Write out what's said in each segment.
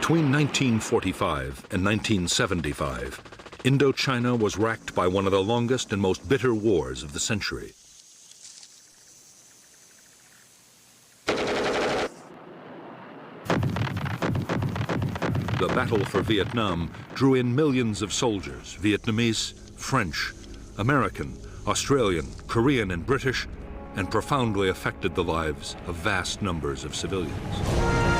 Between 1945 and 1975, Indochina was racked by one of the longest and most bitter wars of the century. The battle for Vietnam drew in millions of soldiers, Vietnamese, French, American, Australian, Korean, and British, and profoundly affected the lives of vast numbers of civilians.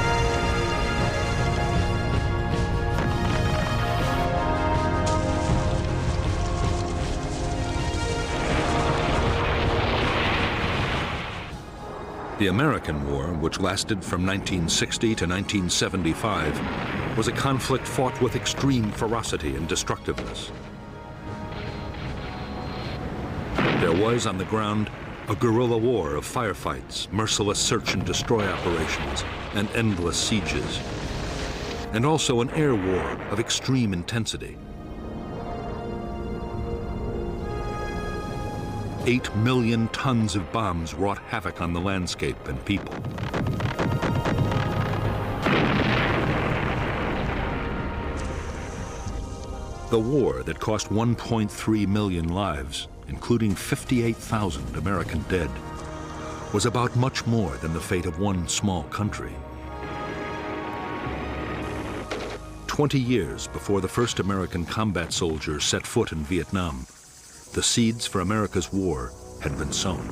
The American War, which lasted from 1960 to 1975, was a conflict fought with extreme ferocity and destructiveness. There was, on the ground, a guerrilla war of firefights, merciless search and destroy operations, and endless sieges, and also an air war of extreme intensity. 8 million tons of bombs wrought havoc on the landscape and people. The war that cost 1.3 million lives, including 58,000 American dead, was about much more than the fate of one small country. 20 years before the first American combat soldiers set foot in Vietnam, the seeds for America's war had been sown.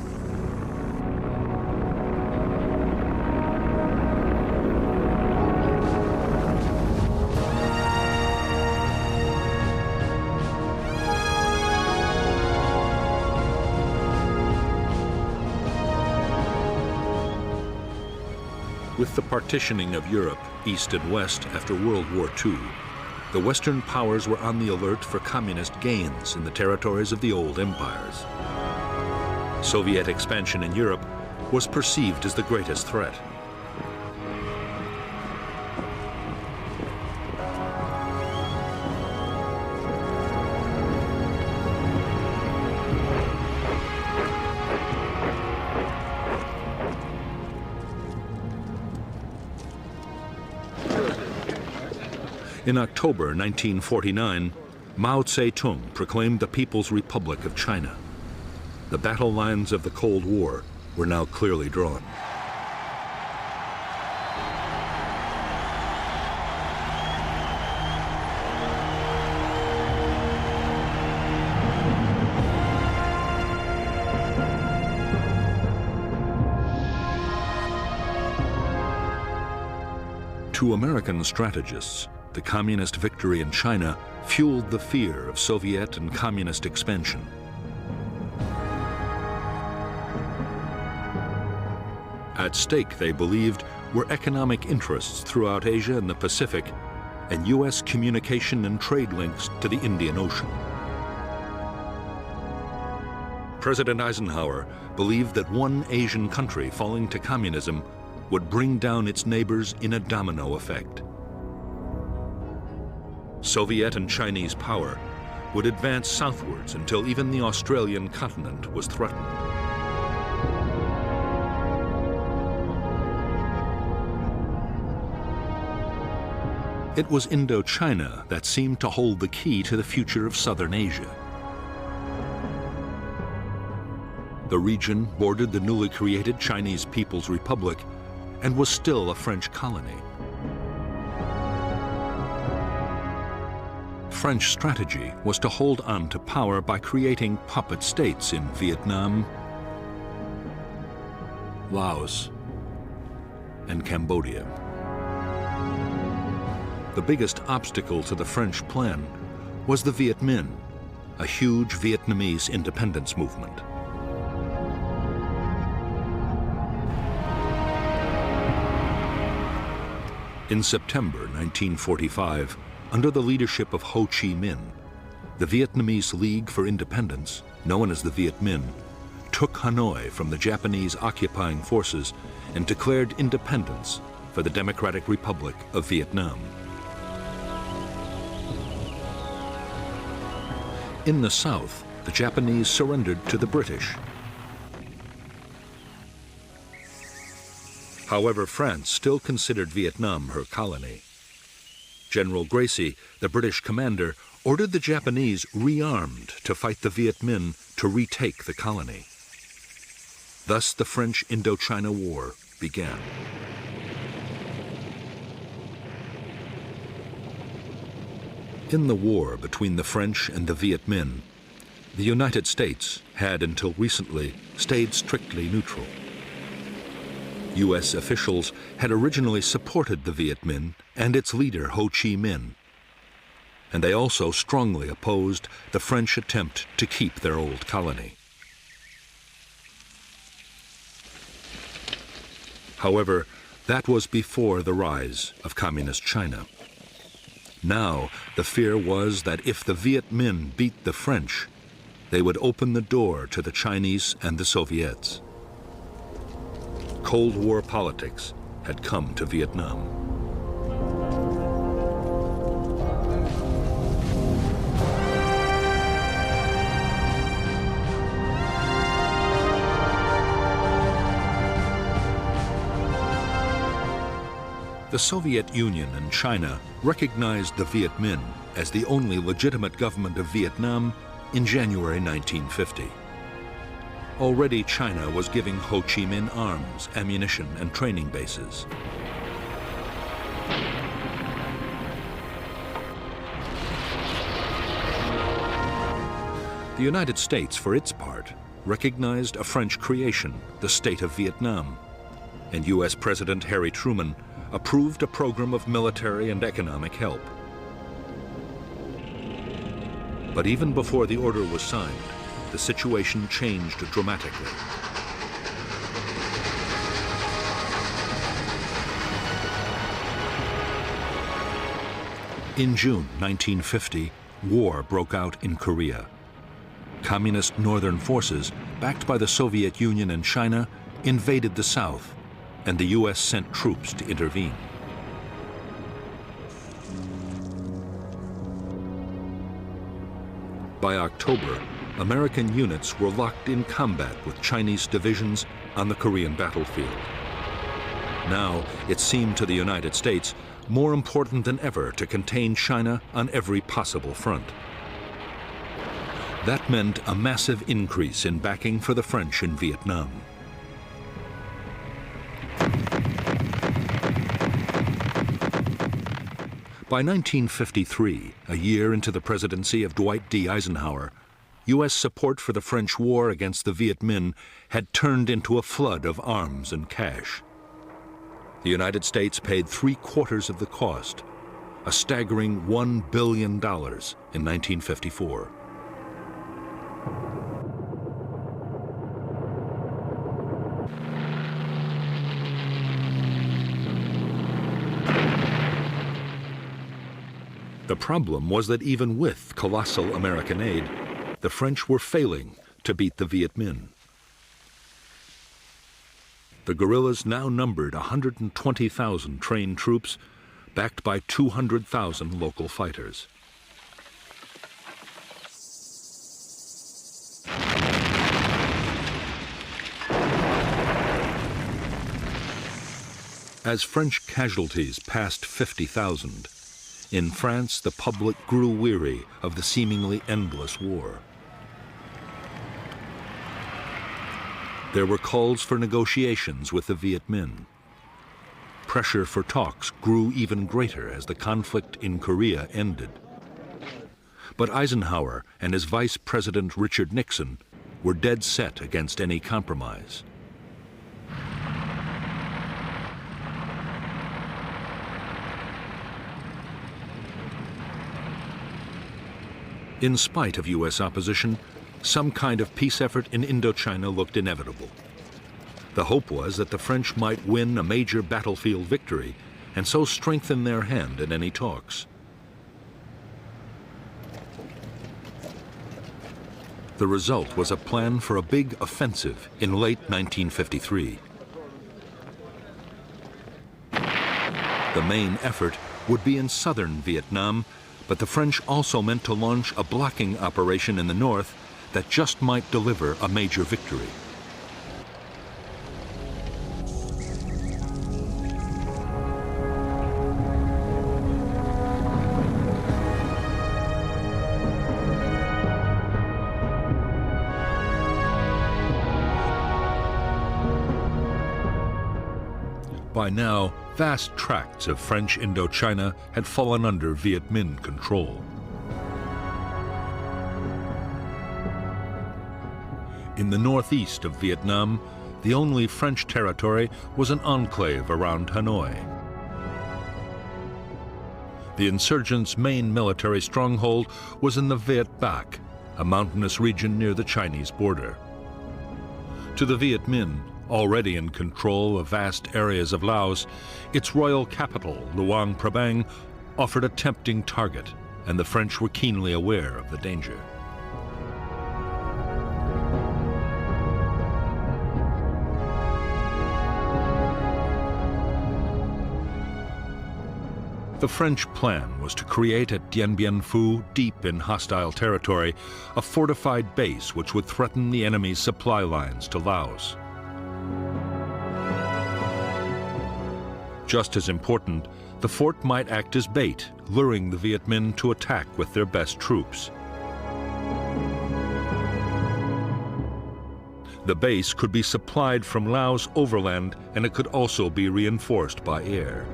With the partitioning of Europe, east and west, after World War II, the Western powers were on the alert for communist gains in the territories of the old empires. Soviet expansion in Europe was perceived as the greatest threat. In October 1949, Mao Zedong proclaimed the People's Republic of China. The battle lines of the Cold War were now clearly drawn. To American strategists, the communist victory in China fueled the fear of Soviet and communist expansion. At stake, they believed, were economic interests throughout Asia and the Pacific, and U.S. communication and trade links to the Indian Ocean. President Eisenhower believed that one Asian country falling to communism would bring down its neighbors in a domino effect. Soviet and Chinese power would advance southwards until even the Australian continent was threatened. It was Indochina that seemed to hold the key to the future of southern Asia. The region bordered the newly created Chinese People's Republic and was still a French colony. French strategy was to hold on to power by creating puppet states in Vietnam, Laos, and Cambodia. The biggest obstacle to the French plan was the Viet Minh, a huge Vietnamese independence movement. In September 1945, under the leadership of Ho Chi Minh, the Vietnamese League for Independence, known as the Viet Minh, took Hanoi from the Japanese occupying forces and declared independence for the Democratic Republic of Vietnam. In the south, the Japanese surrendered to the British. However, France still considered Vietnam her colony. General Gracie, the British commander, ordered the Japanese rearmed to fight the Viet Minh to retake the colony. Thus the French Indochina War began. In the war between the French and the Viet Minh, the United States had until recently stayed strictly neutral. U.S. officials had originally supported the Viet Minh and its leader Ho Chi Minh, and they also strongly opposed the French attempt to keep their old colony. However, that was before the rise of Communist China. Now, the fear was that if the Viet Minh beat the French, they would open the door to the Chinese and the Soviets. Cold War politics had come to Vietnam. The Soviet Union and China recognized the Viet Minh as the only legitimate government of Vietnam in January 1950. Already China was giving Ho Chi Minh arms, ammunition, and training bases. The United States, for its part, recognized a French creation, the State of Vietnam, and U.S. President Harry Truman approved a program of military and economic help. But even before the order was signed, the situation changed dramatically. In June 1950, war broke out in Korea. Communist northern forces, backed by the Soviet Union and China, invaded the South, and the U.S. sent troops to intervene. By October, American units were locked in combat with Chinese divisions on the Korean battlefield. Now, it seemed to the United States more important than ever to contain China on every possible front. That meant a massive increase in backing for the French in Vietnam. By 1953, a year into the presidency of Dwight D. Eisenhower, U.S. support for the French war against the Viet Minh had turned into a flood of arms and cash. The United States paid 3/4 of the cost, a staggering $1 billion in 1954. The problem was that even with colossal American aid, the French were failing to beat the Viet Minh. The guerrillas now numbered 120,000 trained troops, backed by 200,000 local fighters. As French casualties passed 50,000, in France, the public grew weary of the seemingly endless war. There were calls for negotiations with the Viet Minh. Pressure for talks grew even greater as the conflict in Korea ended. But Eisenhower and his Vice President Richard Nixon were dead set against any compromise. In spite of U.S. opposition, some kind of peace effort in Indochina looked inevitable. The hope was that the French might win a major battlefield victory and so strengthen their hand in any talks. The result was a plan for a big offensive in late 1953. The main effort would be in southern Vietnam, but the French also meant to launch a blocking operation in the north that just might deliver a major victory. By now, vast tracts of French Indochina had fallen under Viet Minh control. In the northeast of Vietnam, the only French territory was an enclave around Hanoi. The insurgents' main military stronghold was in the Viet Bac, a mountainous region near the Chinese border. To the Viet Minh, already in control of vast areas of Laos, its royal capital, Luang Prabang, offered a tempting target, and the French were keenly aware of the danger. The French plan was to create at Dien Bien Phu, deep in hostile territory, a fortified base which would threaten the enemy's supply lines to Laos. Just as important, the fort might act as bait, luring the Viet Minh to attack with their best troops. The base could be supplied from Laos overland, and it could also be reinforced by air.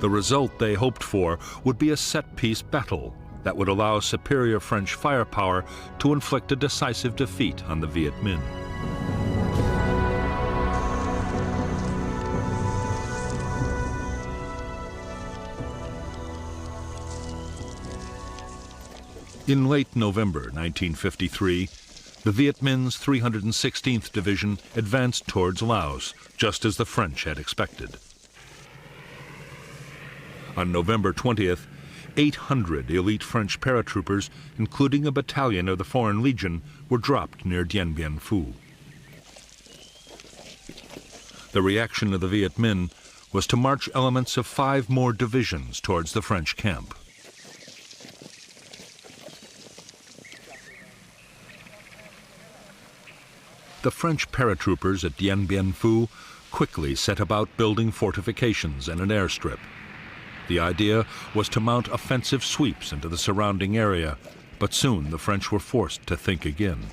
The result they hoped for would be a set-piece battle that would allow superior French firepower to inflict a decisive defeat on the Viet Minh. In late November 1953, the Viet Minh's 316th Division advanced towards Laos, just as the French had expected. On November 20th, 800 elite French paratroopers, including a battalion of the Foreign Legion, were dropped near Dien Bien Phu. The reaction of the Viet Minh was to march elements of 5 more divisions towards the French camp. The French paratroopers at Dien Bien Phu quickly set about building fortifications and an airstrip. The idea was to mount offensive sweeps into the surrounding area, but soon the French were forced to think again.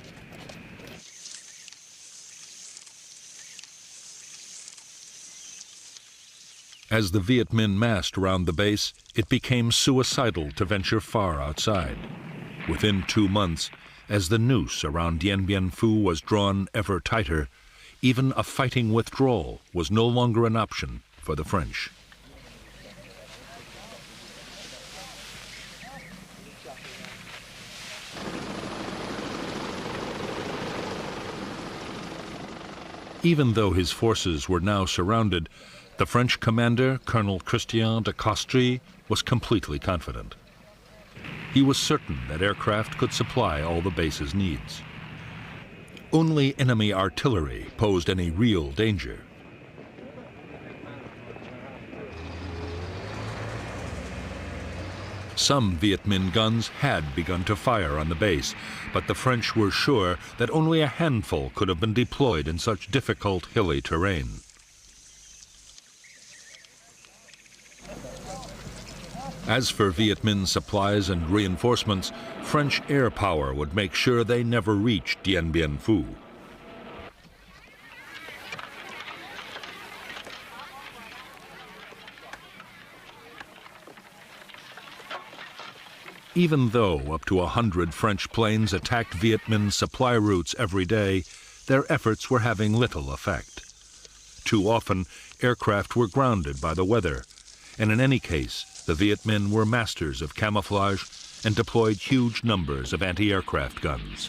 As the Viet Minh massed around the base, it became suicidal to venture far outside. Within 2 months, as the noose around Dien Bien Phu was drawn ever tighter, even a fighting withdrawal was no longer an option for the French. Even though his forces were now surrounded, the French commander, Colonel Christian de Castries, was completely confident. He was certain that aircraft could supply all the base's needs. Only enemy artillery posed any real danger. Some Viet Minh guns had begun to fire on the base, but the French were sure that only a handful could have been deployed in such difficult hilly terrain. As for Viet Minh supplies and reinforcements, French air power would make sure they never reached Dien Bien Phu. Even though up to 100 French planes attacked Viet Minh supply routes every day, their efforts were having little effect. Too often, aircraft were grounded by the weather, and in any case, the Viet Minh were masters of camouflage and deployed huge numbers of anti-aircraft guns.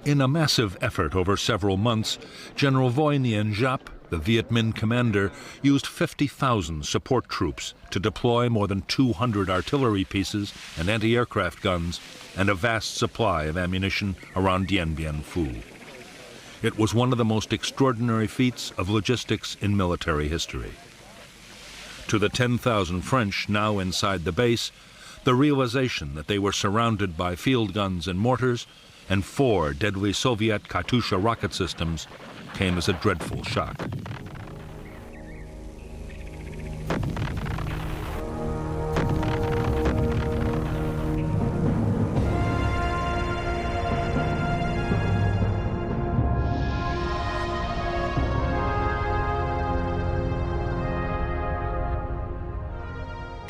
In a massive effort over several months, General Voi Nguyen Giap, the Viet Minh commander, used 50,000 support troops to deploy more than 200 artillery pieces and anti-aircraft guns and a vast supply of ammunition around Dien Bien Phu. It was one of the most extraordinary feats of logistics in military history. To the 10,000 French now inside the base, the realization that they were surrounded by field guns and mortars and 4 deadly Soviet Katyusha rocket systems came as a dreadful shock.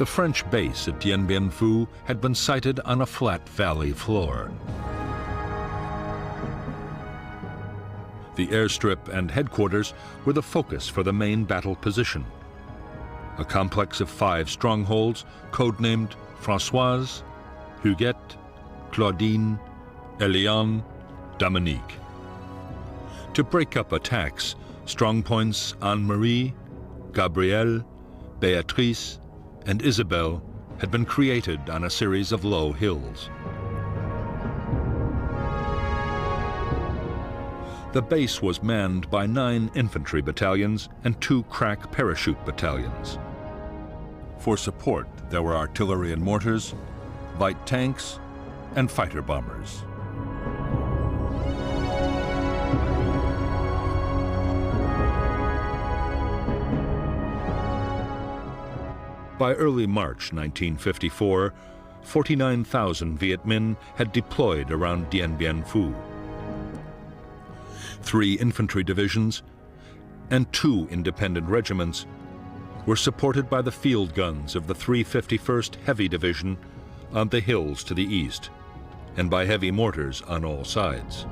The French base at Dien Bien Phu had been sited on a flat valley floor. The airstrip and headquarters were the focus for the main battle position, a complex of 5 strongholds codenamed Françoise, Huguette, Claudine, Eliane, Dominique. To break up attacks, strongpoints Anne-Marie, Gabrielle, Béatrice, and Isabelle had been created on a series of low hills. The base was manned by 9 infantry battalions and 2 crack parachute battalions. For support, there were artillery and mortars, light tanks, and fighter bombers. By early March 1954, 49,000 Viet Minh had deployed around Dien Bien Phu. 3 infantry divisions and 2 independent regiments were supported by the field guns of the 351st Heavy Division on the hills to the east, and by heavy mortars on all sides.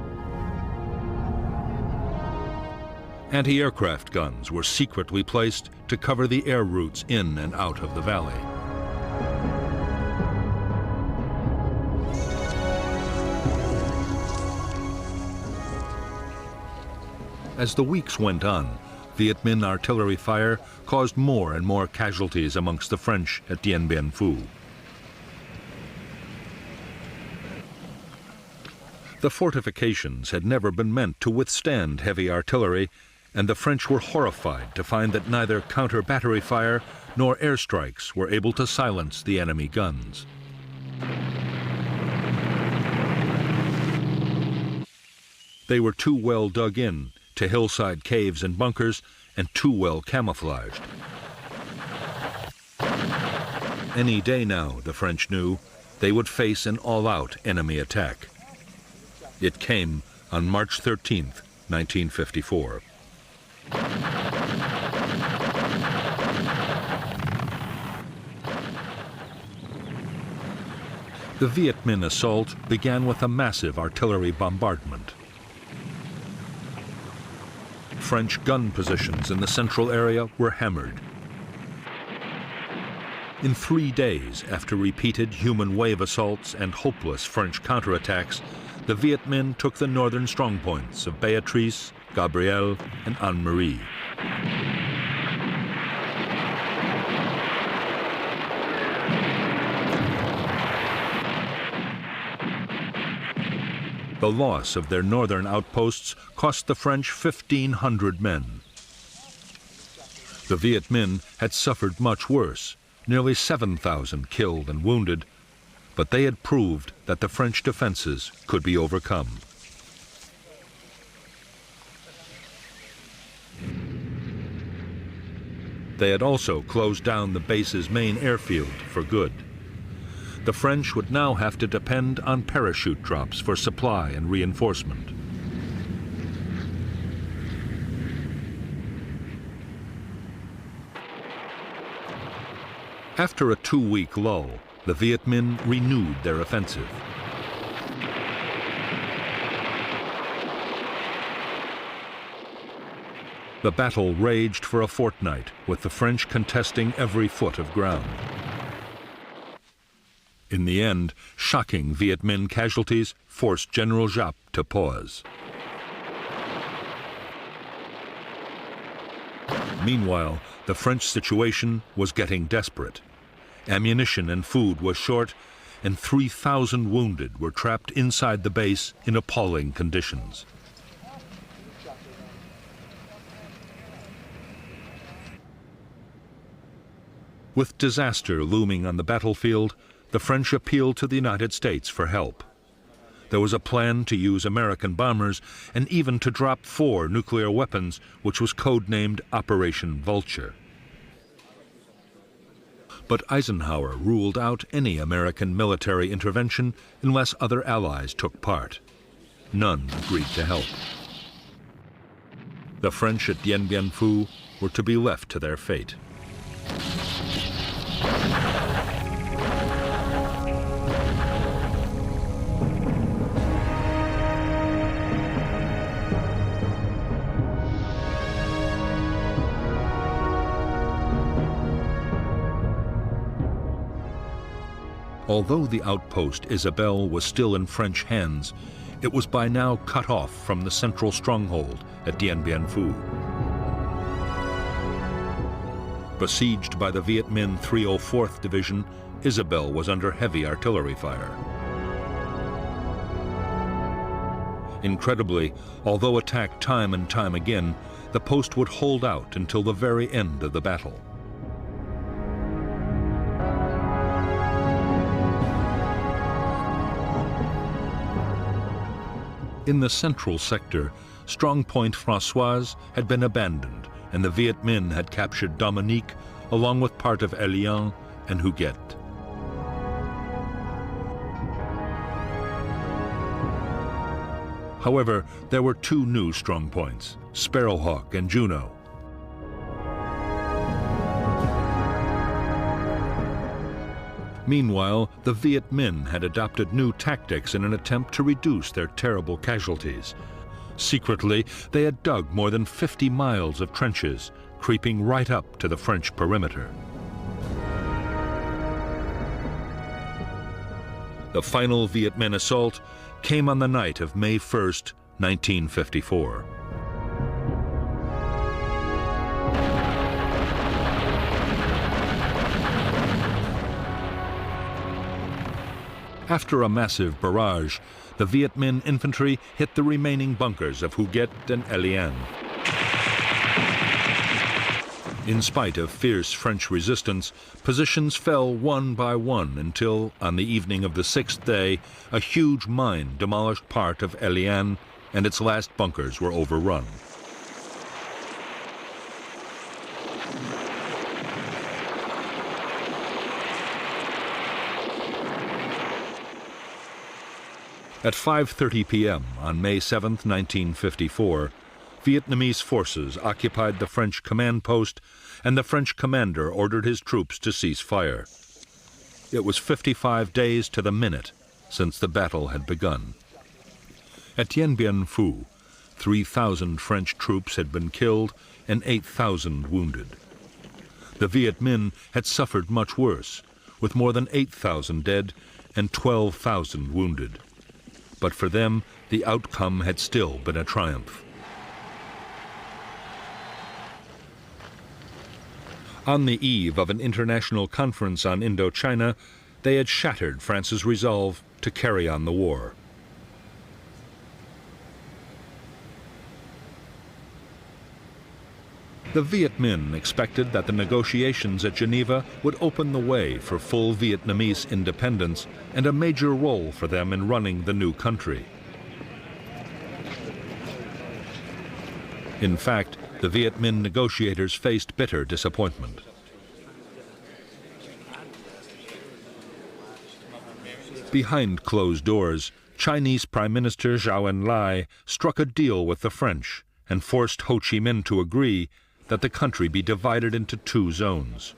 Anti-aircraft guns were secretly placed to cover the air routes in and out of the valley. As the weeks went on, Viet Minh artillery fire caused more and more casualties amongst the French at Dien Bien Phu. The fortifications had never been meant to withstand heavy artillery, and the French were horrified to find that neither counter-battery fire nor airstrikes were able to silence the enemy guns. They were too well dug in to hillside caves and bunkers, and too well camouflaged. Any day now, the French knew, they would face an all-out enemy attack. It came on March 13th, 1954. The Viet Minh assault began with a massive artillery bombardment. French gun positions in the central area were hammered. In 3 days, after repeated human wave assaults and hopeless French counterattacks, the Viet Minh took the northern strongpoints of Béatrice, Gabrielle, and Anne-Marie. The loss of their northern outposts cost the French 1,500 men. The Viet Minh had suffered much worse, nearly 7,000 killed and wounded, but they had proved that the French defenses could be overcome. They had also closed down the base's main airfield for good. The French would now have to depend on parachute drops for supply and reinforcement. After a 2-week lull, the Viet Minh renewed their offensive. The battle raged for a fortnight, with the French contesting every foot of ground. In the end, shocking Viet Minh casualties forced General Giap to pause. Meanwhile, the French situation was getting desperate. Ammunition and food was short, and 3,000 wounded were trapped inside the base in appalling conditions. With disaster looming on the battlefield, the French appealed to the United States for help. There was a plan to use American bombers and even to drop 4 nuclear weapons, which was codenamed Operation Vulture. But Eisenhower ruled out any American military intervention unless other allies took part. None agreed to help. The French at Dien Bien Phu were to be left to their fate. Although the outpost Isabelle was still in French hands, it was by now cut off from the central stronghold at Dien Bien Phu. Besieged by the Viet Minh 304th Division, Isabelle was under heavy artillery fire. Incredibly, although attacked time and time again, the post would hold out until the very end of the battle. In the central sector, strong point Françoise had been abandoned, and the Viet Minh had captured Dominique along with part of Elian and Huguet. However, there were two new strong points, Sparrowhawk and Juno. Meanwhile, the Viet Minh had adopted new tactics in an attempt to reduce their terrible casualties. Secretly, they had dug more than 50 miles of trenches, creeping right up to the French perimeter. The final Viet Minh assault came on the night of May 1st, 1954. After a massive barrage, the Viet Minh infantry hit the remaining bunkers of Huguet and Elian. In spite of fierce French resistance, positions fell one by one until, on the evening of the sixth day, a huge mine demolished part of Elian and its last bunkers were overrun. At 5:30 p.m. on May 7, 1954, Vietnamese forces occupied the French command post, and the French commander ordered his troops to cease fire. It was 55 days to the minute since the battle had begun. At Dien Bien Phu, 3,000 French troops had been killed and 8,000 wounded. The Viet Minh had suffered much worse, with more than 8,000 dead and 12,000 wounded. But for them, the outcome had still been a triumph. On the eve of an international conference on Indochina, they had shattered France's resolve to carry on the war. The Viet Minh expected that the negotiations at Geneva would open the way for full Vietnamese independence and a major role for them in running the new country. In fact, the Viet Minh negotiators faced bitter disappointment. Behind closed doors, Chinese Prime Minister Zhou Enlai struck a deal with the French and forced Ho Chi Minh to agree that the country be divided into two zones.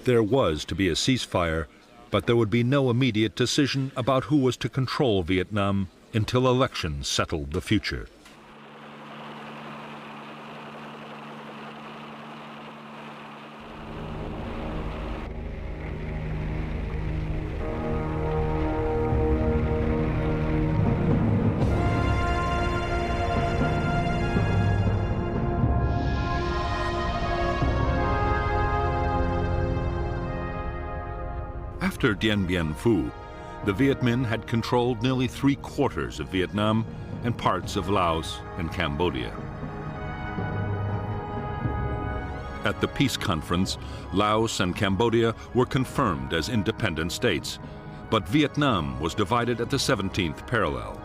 There was to be a ceasefire, but there would be no immediate decision about who was to control Vietnam until elections settled the future. After Dien Bien Phu, the Viet Minh had controlled nearly 3/4 of Vietnam and parts of Laos and Cambodia. At the peace conference, Laos and Cambodia were confirmed as independent states, but Vietnam was divided at the 17th parallel.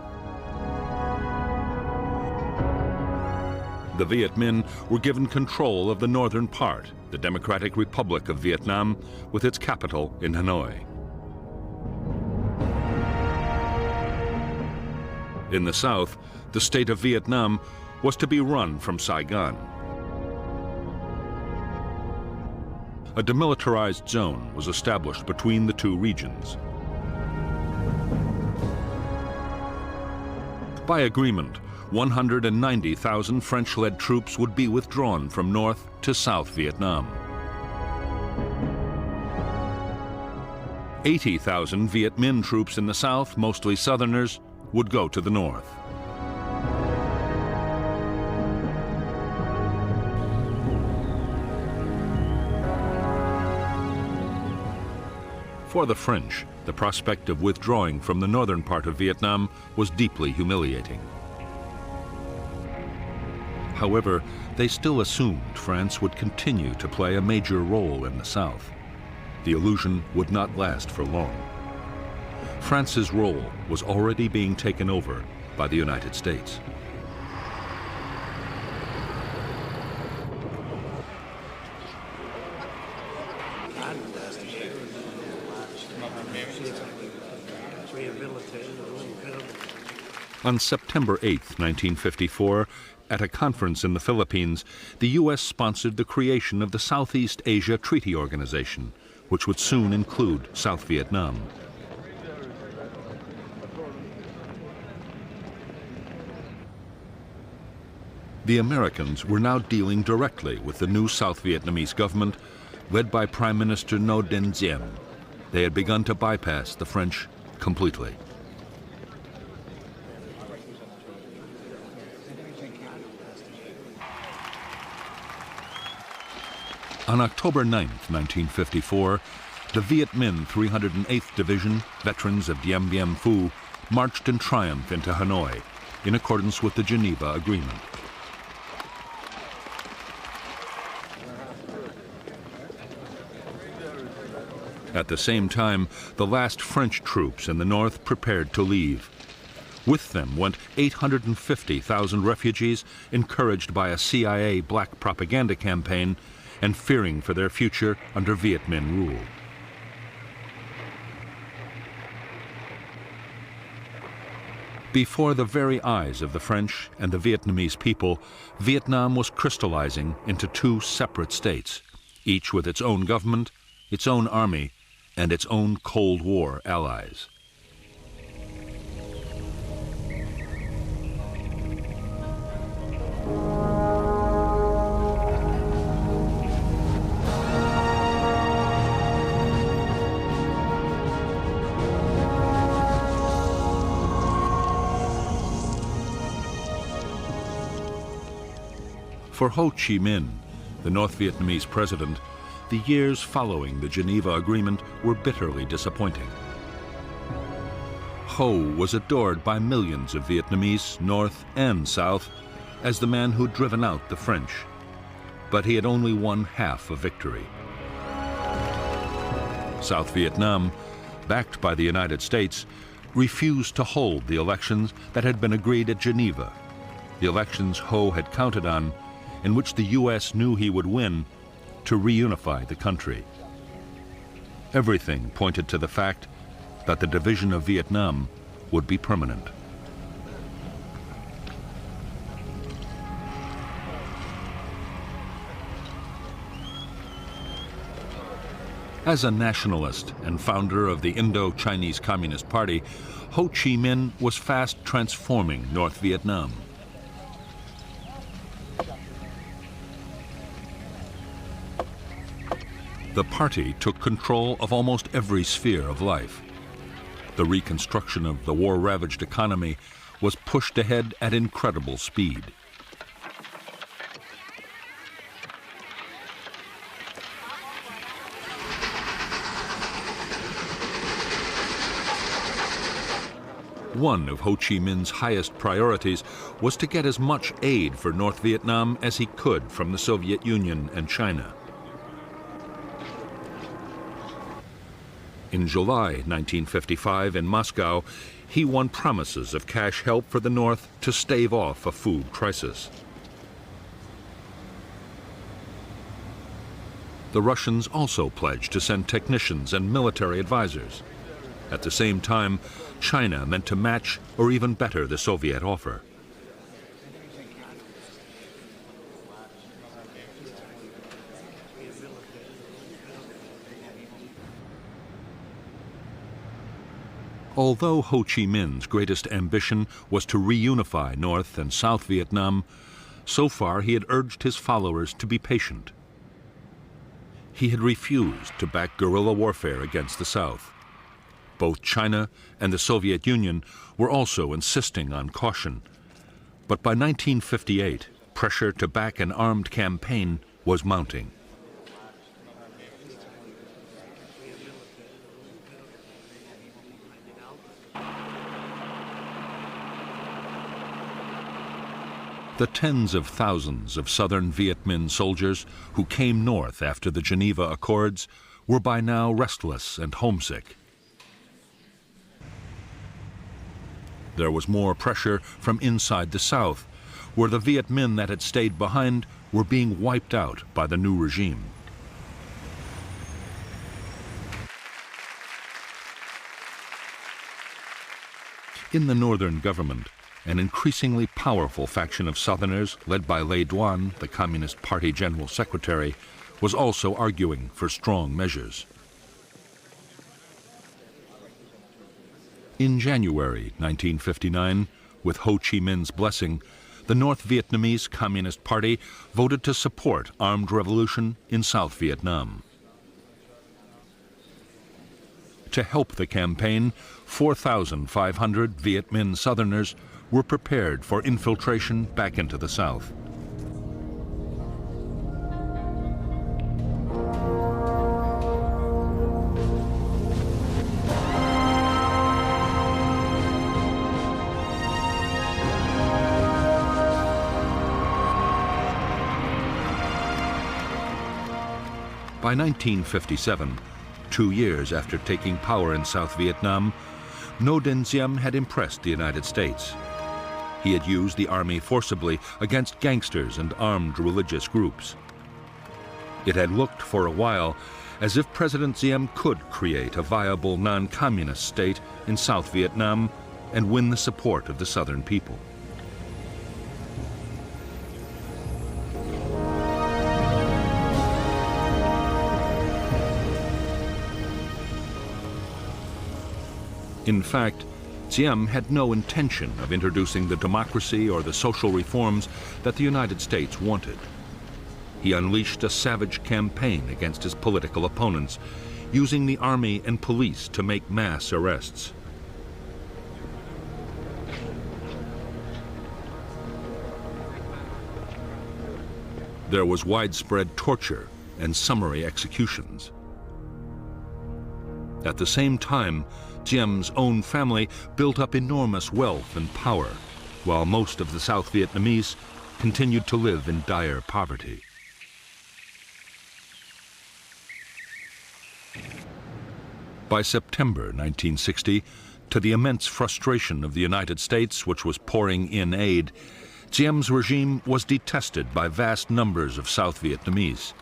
The Viet Minh were given control of the northern part, the Democratic Republic of Vietnam, with its capital in Hanoi. In the south, the state of Vietnam was to be run from Saigon. A demilitarized zone was established between the two regions. By agreement, 190,000 French-led troops would be withdrawn from north to South Vietnam. 80,000 Viet Minh troops in the south, mostly Southerners, would go to the north. For the French, the prospect of withdrawing from the northern part of Vietnam was deeply humiliating. However, they still assumed France would continue to play a major role in the south. The illusion would not last for long. France's role was already being taken over by the United States. On September 8, 1954, at a conference in the Philippines, the U.S. sponsored the creation of the Southeast Asia Treaty Organization, which would soon include South Vietnam. The Americans were now dealing directly with the new South Vietnamese government, led by Prime Minister Ngo Dinh Diem. They had begun to bypass the French completely. On October 9, 1954, the Viet Minh 308th Division, veterans of Dien Bien Phu, marched in triumph into Hanoi, in accordance with the Geneva Agreement. At the same time, the last French troops in the north prepared to leave. With them went 850,000 refugees, encouraged by a CIA black propaganda campaign and fearing for their future under Viet Minh rule. Before the very eyes of the French and the Vietnamese people, Vietnam was crystallizing into two separate states, each with its own government, its own army, and its own Cold War allies. For Ho Chi Minh, the North Vietnamese president, the years following the Geneva Agreement were bitterly disappointing. Ho was adored by millions of Vietnamese, North and South, as the man who'd driven out the French. But he had only won half a victory. South Vietnam, backed by the United States, refused to hold the elections that had been agreed at Geneva, the elections Ho had counted on, in which the U.S. knew he would win, to reunify the country. Everything pointed to the fact that the division of Vietnam would be permanent. As a nationalist and founder of the Indo-Chinese Communist Party, Ho Chi Minh was fast transforming North Vietnam. The party took control of almost every sphere of life. The reconstruction of the war-ravaged economy was pushed ahead at incredible speed. One of Ho Chi Minh's highest priorities was to get as much aid for North Vietnam as he could from the Soviet Union and China. In July 1955 in Moscow, he won promises of cash help for the North to stave off a food crisis. The Russians also pledged to send technicians and military advisors. At the same time, China meant to match or even better the Soviet offer. Although Ho Chi Minh's greatest ambition was to reunify North and South Vietnam, so far he had urged his followers to be patient. he had refused to back guerrilla warfare against the South. Both China and the Soviet Union were also insisting on caution. But by 1958, pressure to back an armed campaign was mounting. The tens of thousands of southern Viet Minh soldiers who came north after the Geneva Accords were by now restless and homesick. There was more pressure from inside the South, where the Viet Minh that had stayed behind were being wiped out by the new regime. In the northern government, an increasingly powerful faction of Southerners, led by Lê Duan, the Communist Party General Secretary, was also arguing for strong measures. In January 1959, with Ho Chi Minh's blessing, the North Vietnamese Communist Party voted to support armed revolution in South Vietnam. To help the campaign, 4,500 Viet Minh Southerners were prepared for infiltration back into the South. By 1957, 2 years after taking power in South Vietnam, Ngo Dinh Diem had impressed the United States. He had used the army forcibly against gangsters and armed religious groups. It had looked for a while as if President Diem could create a viable non-communist state in South Vietnam and win the support of the southern people. In fact, Diem had no intention of introducing the democracy or the social reforms that the United States wanted. He unleashed a savage campaign against his political opponents, using the army and police to make mass arrests. There was widespread torture and summary executions. At the same time, Diem's own family built up enormous wealth and power, while most of the South Vietnamese continued to live in dire poverty. By September 1960, to the immense frustration of the United States, which was pouring in aid, Diem's regime was detested by vast numbers of South Vietnamese.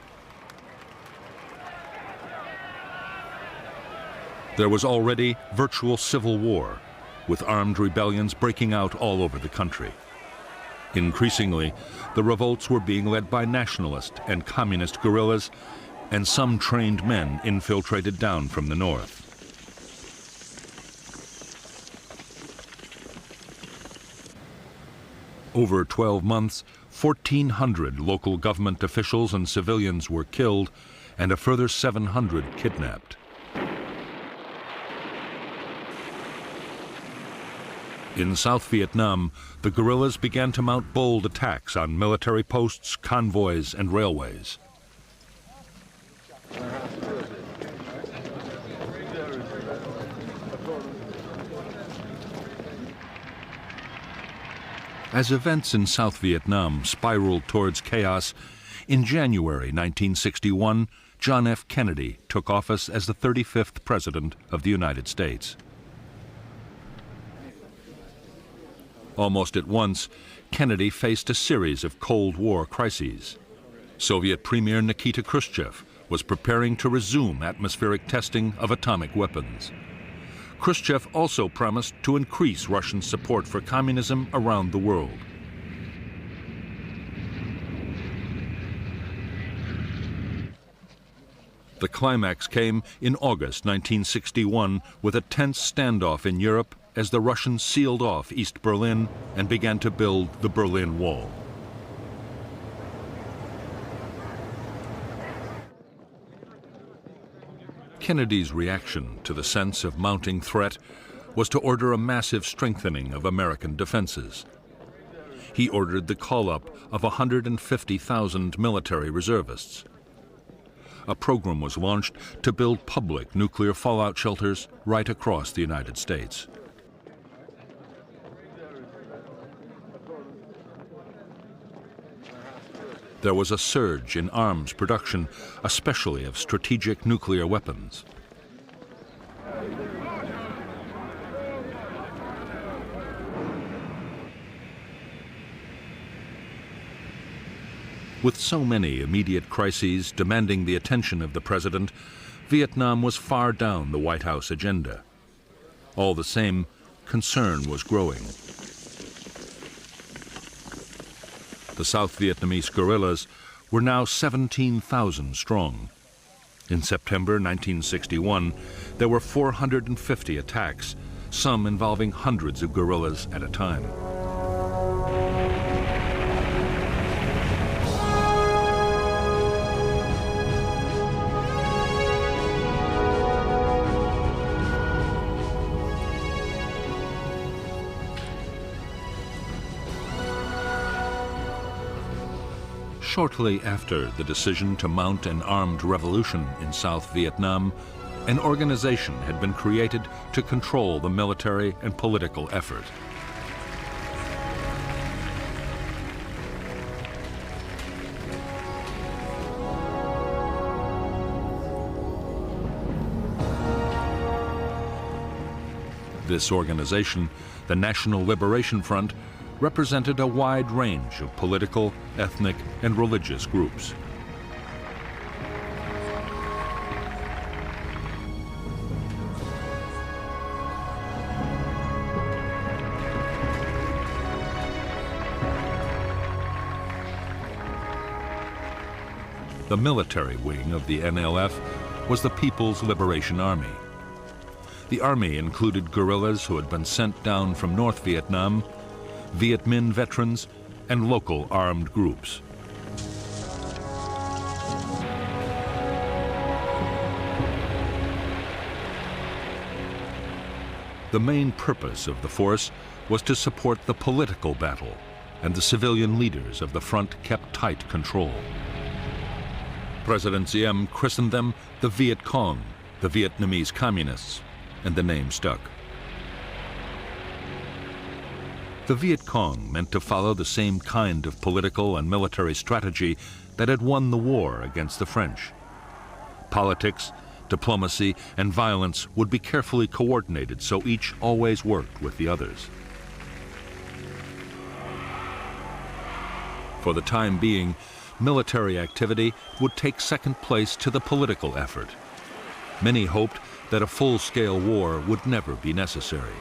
There was already virtual civil war, with armed rebellions breaking out all over the country. Increasingly, the revolts were being led by nationalist and communist guerrillas, and some trained men infiltrated down from the north. Over 12 months, 1,400 local government officials and civilians were killed, and a further 700 kidnapped. In South Vietnam, the guerrillas began to mount bold attacks on military posts, convoys, and railways. As events in South Vietnam spiraled towards chaos, in January 1961, John F. Kennedy took office as the 35th President of the United States. Almost at once, Kennedy faced a series of Cold War crises. Soviet Premier Nikita Khrushchev was preparing to resume atmospheric testing of atomic weapons. Khrushchev also promised to increase Russian support for communism around the world. The climax came in August 1961 with a tense standoff in Europe as the Russians sealed off East Berlin and began to build the Berlin Wall. Kennedy's reaction to the sense of mounting threat was to order a massive strengthening of American defenses. He ordered the call-up of 150,000 military reservists. A program was launched to build public nuclear fallout shelters right across the United States. There was a surge in arms production, especially of strategic nuclear weapons. With so many immediate crises demanding the attention of the president, Vietnam was far down the White House agenda. All the same, concern was growing. The South Vietnamese guerrillas were now 17,000 strong. In September 1961, there were 450 attacks, some involving hundreds of guerrillas at a time. Shortly after the decision to mount an armed revolution in South Vietnam, an organization had been created to control the military and political effort. This organization, the National Liberation Front, represented a wide range of political, ethnic, and religious groups. The military wing of the NLF was the People's Liberation Army. The army included guerrillas who had been sent down from North Vietnam, Viet Minh veterans, and local armed groups. The main purpose of the force was to support the political battle, and the civilian leaders of the front kept tight control. President Diem christened them the Viet Cong, the Vietnamese Communists, and the name stuck. The Viet Cong meant to follow the same kind of political and military strategy that had won the war against the French. Politics, diplomacy, and violence would be carefully coordinated so each always worked with the others. For the time being, military activity would take second place to the political effort. Many hoped that a full-scale war would never be necessary.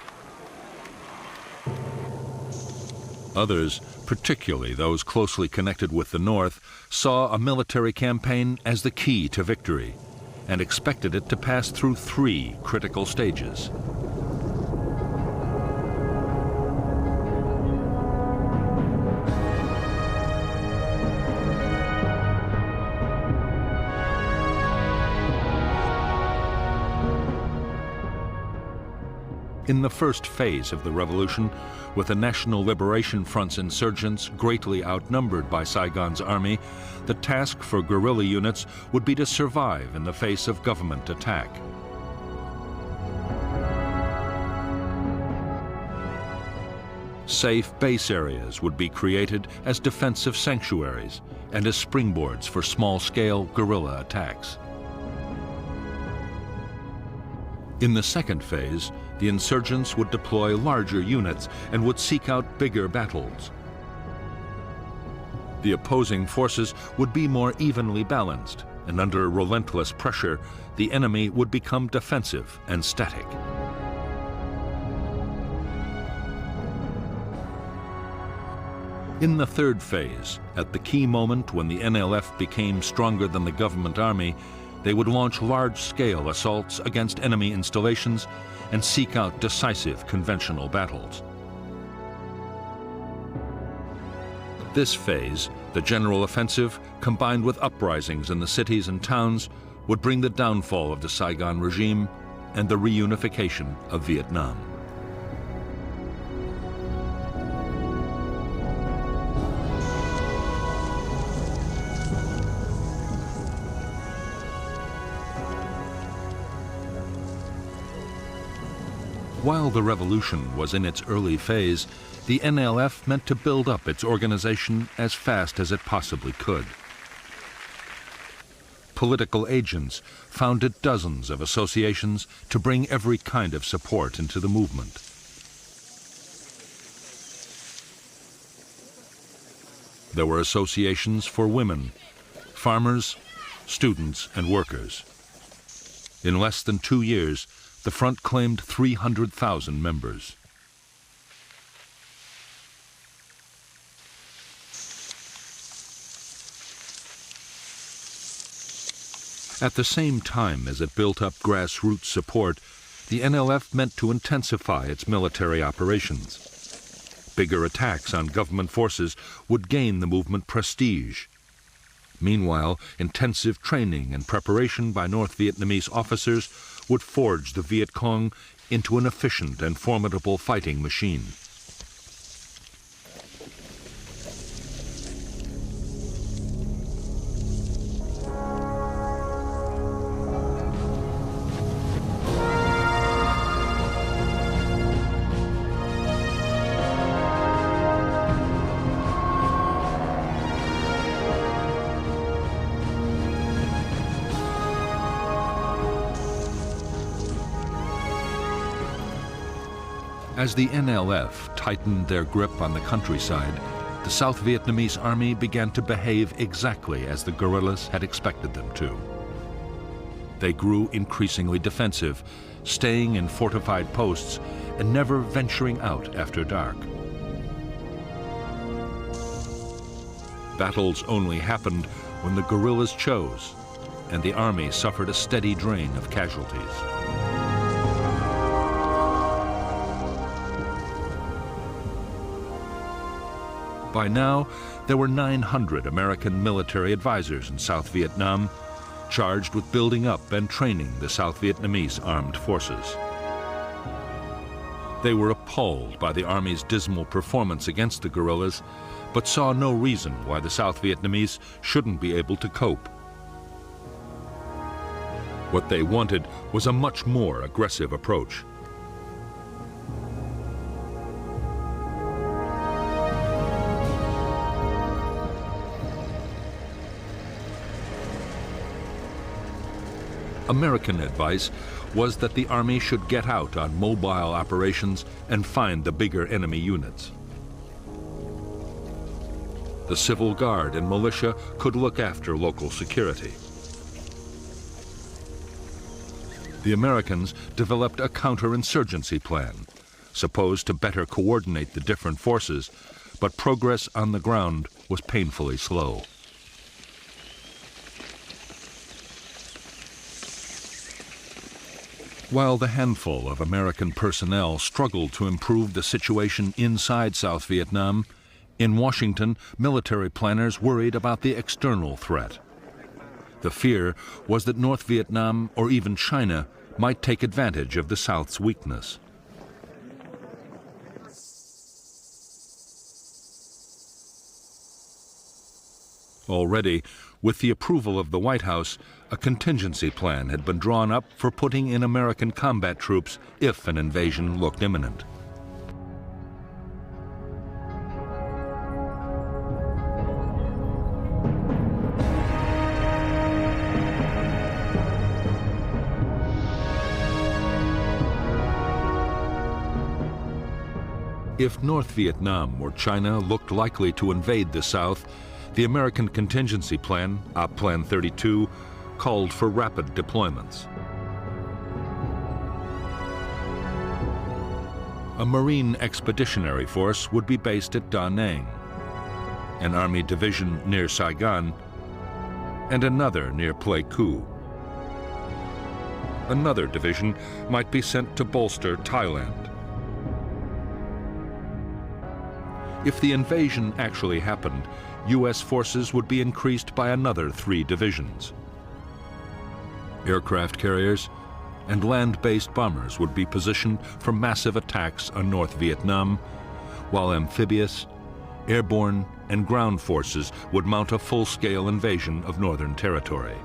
Others, particularly those closely connected with the North, saw a military campaign as the key to victory and expected it to pass through 3 critical stages. In the first phase of the revolution, with the National Liberation Front's insurgents greatly outnumbered by Saigon's army, the task for guerrilla units would be to survive in the face of government attack. Safe base areas would be created as defensive sanctuaries and as springboards for small-scale guerrilla attacks. In the second phase, the insurgents would deploy larger units and would seek out bigger battles. The opposing forces would be more evenly balanced, and under relentless pressure, the enemy would become defensive and static. In the third phase, at the key moment when the NLF became stronger than the government army, they would launch large-scale assaults against enemy installations and seek out decisive conventional battles. This phase, the general offensive, combined with uprisings in the cities and towns, would bring the downfall of the Saigon regime and the reunification of Vietnam. While the revolution was in its early phase, the NLF meant to build up its organization as fast as it possibly could. Political agents founded dozens of associations to bring every kind of support into the movement. There were associations for women, farmers, students, and workers. In less than 2 years, the front claimed 300,000 members. At the same time as it built up grassroots support, the NLF meant to intensify its military operations. Bigger attacks on government forces would gain the movement prestige. Meanwhile, intensive training and preparation by North Vietnamese officers would forge the Viet Cong into an efficient and formidable fighting machine. As the NLF tightened their grip on the countryside, the South Vietnamese army began to behave exactly as the guerrillas had expected them to. They grew increasingly defensive, staying in fortified posts and never venturing out after dark. Battles only happened when the guerrillas chose, and the army suffered a steady drain of casualties. By now, there were 900 American military advisors in South Vietnam, charged with building up and training the South Vietnamese armed forces. They were appalled by the Army's dismal performance against the guerrillas, but saw no reason why the South Vietnamese shouldn't be able to cope. What they wanted was a much more aggressive approach. American advice was that the Army should get out on mobile operations and find the bigger enemy units. The Civil Guard and militia could look after local security. The Americans developed a counterinsurgency plan, supposed to better coordinate the different forces, but progress on the ground was painfully slow. While the handful of American personnel struggled to improve the situation inside South Vietnam, in Washington, military planners worried about the external threat. The fear was that North Vietnam, or even China, might take advantage of the South's weakness. Already, with the approval of the White House, a contingency plan had been drawn up for putting in American combat troops if an invasion looked imminent. If North Vietnam or China looked likely to invade the South, the American contingency plan, Op Plan 32, called for rapid deployments. A Marine Expeditionary Force would be based at Da Nang, an Army division near Saigon, and another near Pleiku. Another division might be sent to bolster Thailand. If the invasion actually happened, U.S. forces would be increased by another 3 divisions. Aircraft carriers and land-based bombers would be positioned for massive attacks on North Vietnam, while amphibious, airborne, and ground forces would mount a full-scale invasion of Northern Territory.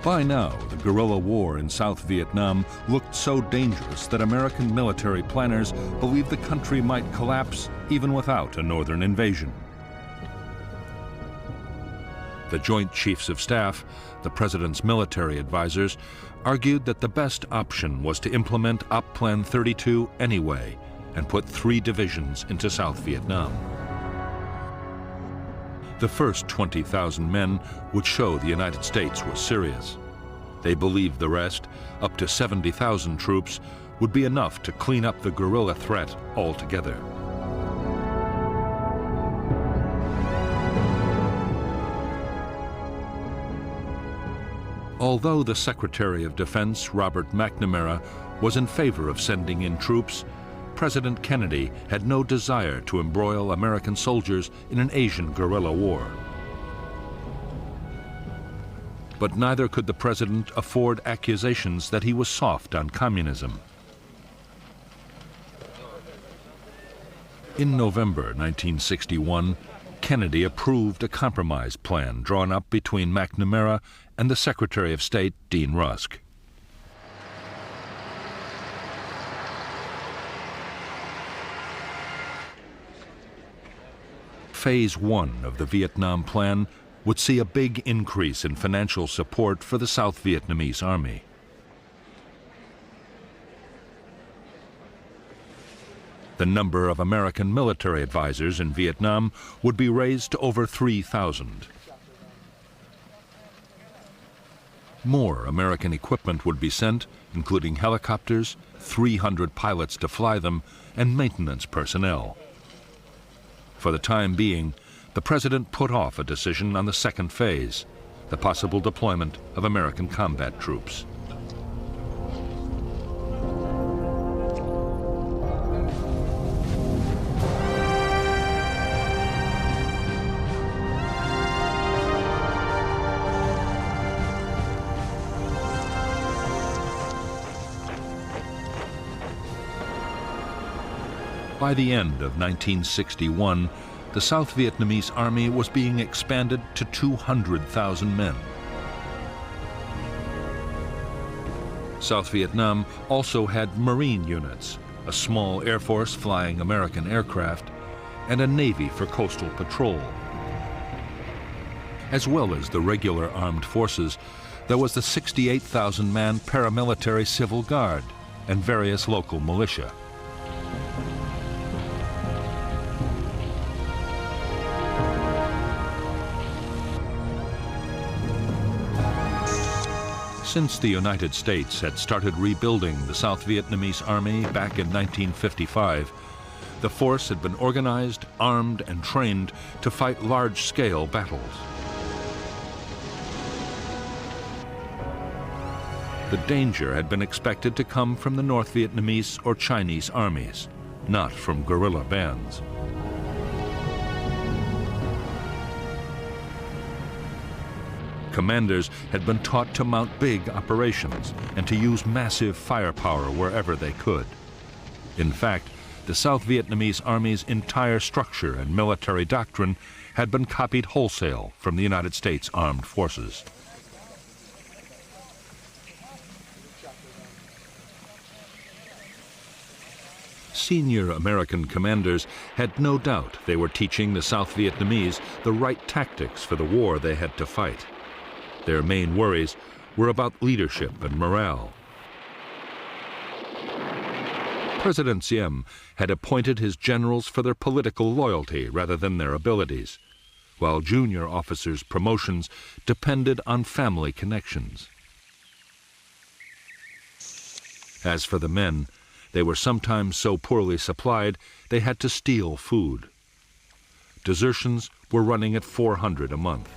By now, the guerrilla war in South Vietnam looked so dangerous that American military planners believed the country might collapse even without a northern invasion. The Joint Chiefs of Staff, the President's military advisors, argued that the best option was to implement Op Plan 32 anyway and put 3 divisions into South Vietnam. The first 20,000 men would show the United States was serious. They believed the rest, up to 70,000 troops, would be enough to clean up the guerrilla threat altogether. Although the Secretary of Defense, Robert McNamara, was in favor of sending in troops, President Kennedy had no desire to embroil American soldiers in an Asian guerrilla war. But neither could the president afford accusations that he was soft on communism. In November 1961, Kennedy approved a compromise plan drawn up between McNamara and the Secretary of State, Dean Rusk. Phase 1 of the Vietnam Plan would see a big increase in financial support for the South Vietnamese Army. The number of American military advisors in Vietnam would be raised to over 3,000. More American equipment would be sent, including helicopters, 300 pilots to fly them, and maintenance personnel. For the time being, the president put off a decision on the second phase, the possible deployment of American combat troops. By the end of 1961, the South Vietnamese Army was being expanded to 200,000 men. South Vietnam also had Marine units, a small Air Force flying American aircraft, and a Navy for coastal patrol. As well as the regular armed forces, there was the 68,000-man paramilitary Civil Guard and various local militia. Since the United States had started rebuilding the South Vietnamese Army back in 1955, the force had been organized, armed, and trained to fight large-scale battles. The danger had been expected to come from the North Vietnamese or Chinese armies, not from guerrilla bands. Commanders had been taught to mount big operations and to use massive firepower wherever they could. In fact, the South Vietnamese Army's entire structure and military doctrine had been copied wholesale from the United States Armed Forces. Senior American commanders had no doubt they were teaching the South Vietnamese the right tactics for the war they had to fight. Their main worries were about leadership and morale. President Diem had appointed his generals for their political loyalty rather than their abilities, while junior officers' promotions depended on family connections. As for the men, they were sometimes so poorly supplied they had to steal food. Desertions were running at 400 a month.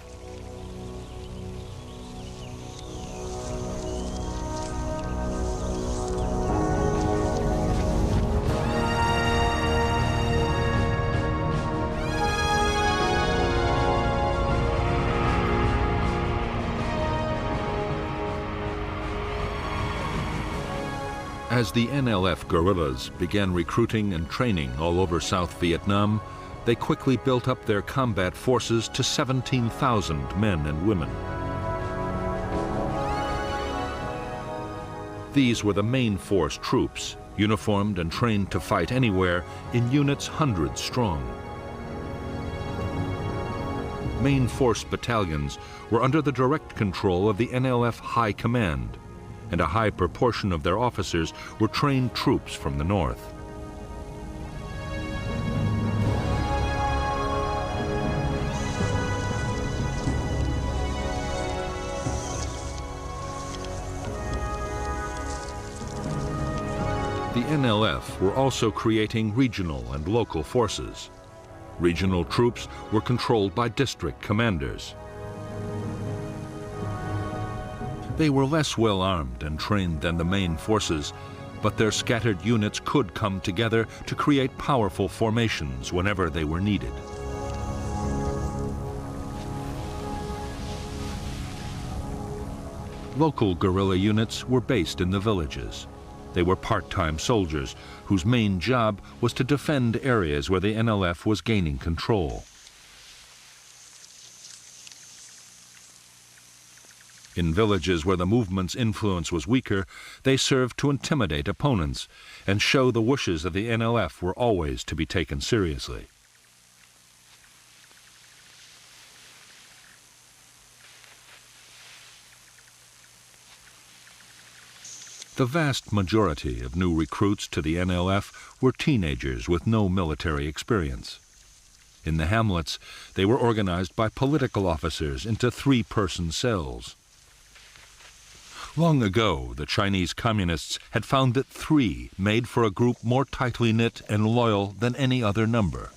As the NLF guerrillas began recruiting and training all over South Vietnam, they quickly built up their combat forces to 17,000 men and women. These were the main force troops, uniformed and trained to fight anywhere in units hundreds strong. Main force battalions were under the direct control of the NLF High Command, and a high proportion of their officers were trained troops from the north. The NLF were also creating regional and local forces. Regional troops were controlled by district commanders. They were less well armed and trained than the main forces, but their scattered units could come together to create powerful formations whenever they were needed. Local guerrilla units were based in the villages. They were part-time soldiers whose main job was to defend areas where the NLF was gaining control. In villages where the movement's influence was weaker, they served to intimidate opponents and show the wishes of the NLF were always to be taken seriously. The vast majority of new recruits to the NLF were teenagers with no military experience. In the hamlets, they were organized by political officers into three-person cells. Long ago, the Chinese communists had found that three made for a group more tightly knit and loyal than any other number.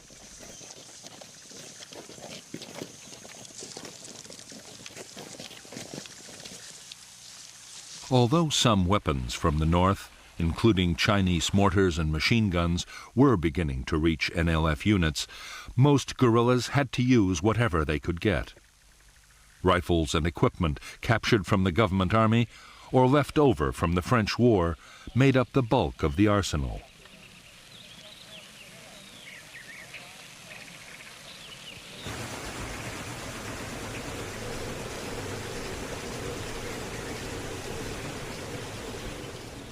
Although some weapons from the north, including Chinese mortars and machine guns, were beginning to reach NLF units, most guerrillas had to use whatever they could get. Rifles and equipment captured from the government army or left over from the French War made up the bulk of the arsenal.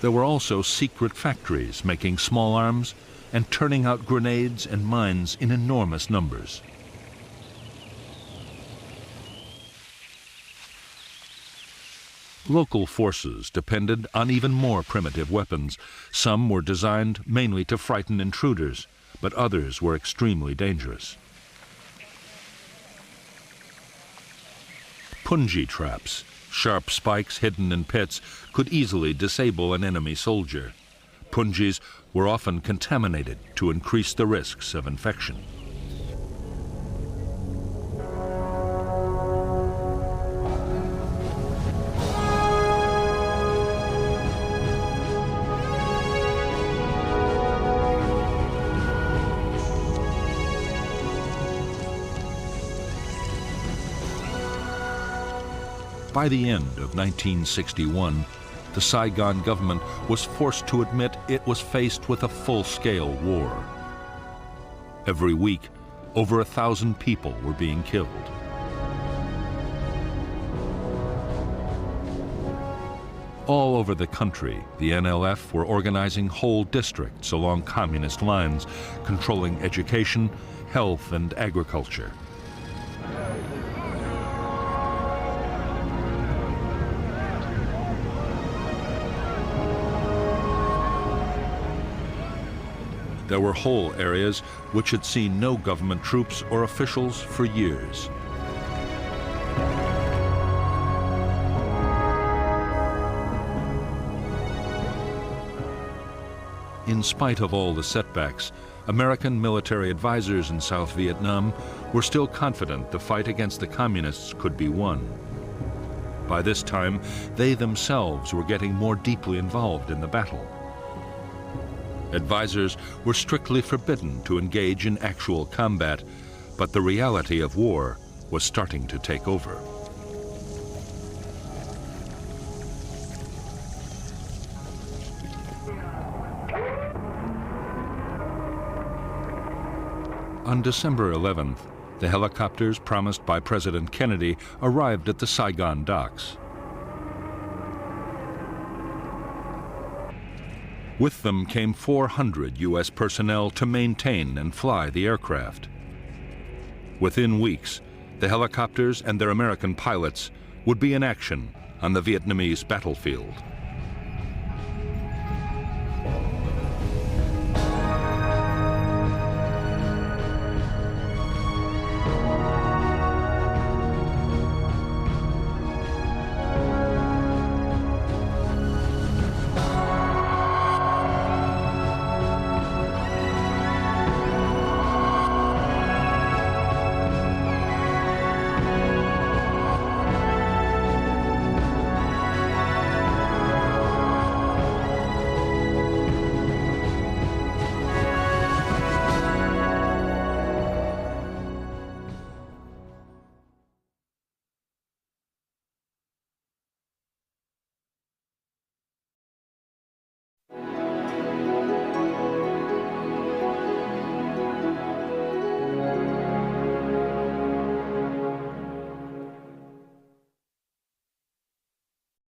There were also secret factories making small arms and turning out grenades and mines in enormous numbers. Local forces depended on even more primitive weapons. Some were designed mainly to frighten intruders, but others were extremely dangerous. Punji traps, sharp spikes hidden in pits, could easily disable an enemy soldier. Punjis were often contaminated to increase the risks of infection. By the end of 1961, the Saigon government was forced to admit it was faced with a full-scale war. Every week, over 1,000 people were being killed. All over the country, the NLF were organizing whole districts along communist lines, controlling education, health, and agriculture. There were whole areas which had seen no government troops or officials for years. In spite of all the setbacks, American military advisors in South Vietnam were still confident the fight against the communists could be won. By this time, they themselves were getting more deeply involved in the battle. Advisors were strictly forbidden to engage in actual combat, but the reality of war was starting to take over. On December 11th, the helicopters promised by President Kennedy arrived at the Saigon docks. With them came 400 U.S. personnel to maintain and fly the aircraft. Within weeks, the helicopters and their American pilots would be in action on the Vietnamese battlefield.